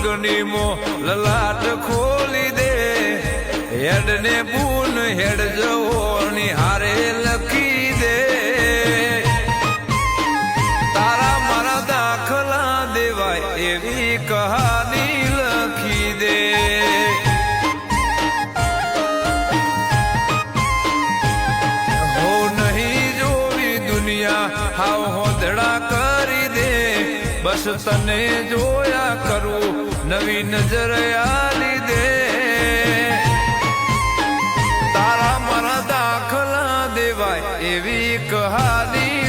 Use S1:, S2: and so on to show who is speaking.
S1: સ્વર્ગની મો લલાટ ખોલી દે હેડ ને બૂન હેડ જવોની હારે લખી દે તારા મારા દાખલા દેવાય એવી કહાની લખી દે હો નહીં જોવી દુનિયા હાવ હોદડા કરી દે બસ તને જોયા કરું નવી નજર આલી દે તારા મારા દાખલા દેવાય એવી કહાની